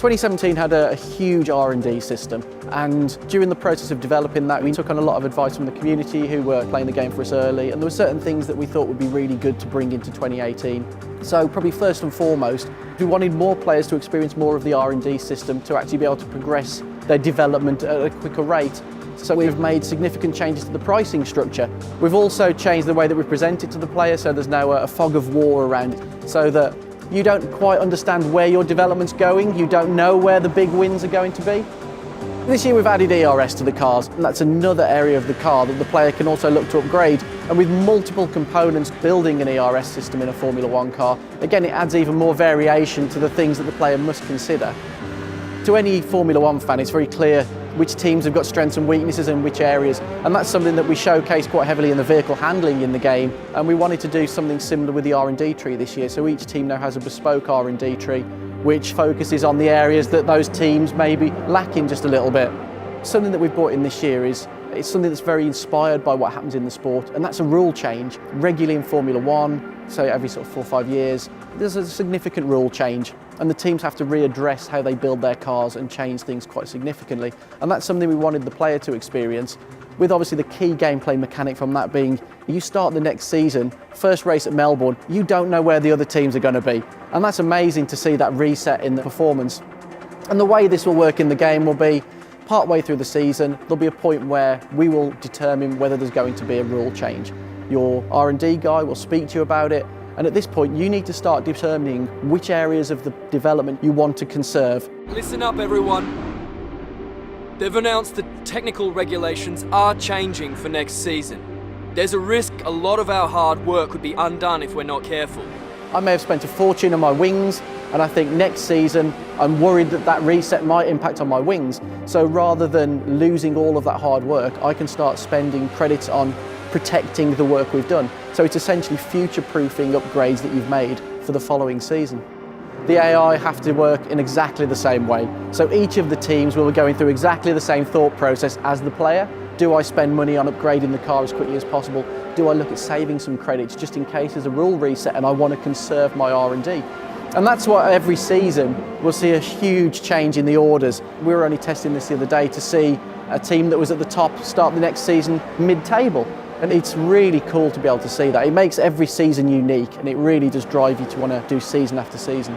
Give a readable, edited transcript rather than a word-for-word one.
2017 had a huge R&D system, and during the process of developing that, we took on a lot of advice from the community who were playing the game for us early, and there were certain things that we thought would be really good to bring into 2018. So probably first and foremost, we wanted more players to experience more of the R&D system to actually be able to progress their development at a quicker rate. So we've made significant changes to the pricing structure. We've also changed the way that we present it to the player, so there's now a fog of war around it, so that you don't quite understand where your development's going, you don't know where the big wins are going to be. This year we've added ERS to the cars, and that's another area of the car that the player can also look to upgrade. And with multiple components building an ERS system in a Formula One car, again it adds even more variation to the things that the player must consider. To any Formula One fan, it's very clear which teams have got strengths and weaknesses in which areas, and that's something that we showcase quite heavily in the vehicle handling in the game, and we wanted to do something similar with the R&D tree this year. So each team now has a bespoke R&D tree which focuses on the areas that those teams may be lacking just a little bit. Something that we've brought in this year is it's something that's very inspired by what happens in the sport, and that's a rule change. Regularly in Formula One, so every sort of 4 or 5 years, there's a significant rule change, and the teams have to readdress how they build their cars and change things quite significantly. And that's something we wanted the player to experience, with obviously the key gameplay mechanic from that being, you start the next season, first race at Melbourne, you don't know where the other teams are going to be. And that's amazing to see that reset in the performance. And the way this will work in the game will be, part-way through the season, there'll be a point where we will determine whether there's going to be a rule change. Your R&D guy will speak to you about it, and at this point you need to start determining which areas of the development you want to conserve. Listen up everyone. They've announced that technical regulations are changing for next season. There's a risk a lot of our hard work could be undone if we're not careful. I may have spent a fortune on my wings, and I think next season I'm worried that that reset might impact on my wings. So rather than losing all of that hard work, I can start spending credits on protecting the work we've done. So it's essentially future-proofing upgrades that you've made for the following season. The AI have to work in exactly the same way. So each of the teams will be going through exactly the same thought process as the player. Do I spend money on upgrading the car as quickly as possible? Do I look at saving some credits just in case there's a rule reset and I want to conserve my R&D? And that's why every season we'll see a huge change in the orders. We were only testing this the other day to see a team that was at the top start the next season mid-table. And it's really cool to be able to see that. It makes every season unique, and it really does drive you to want to do season after season.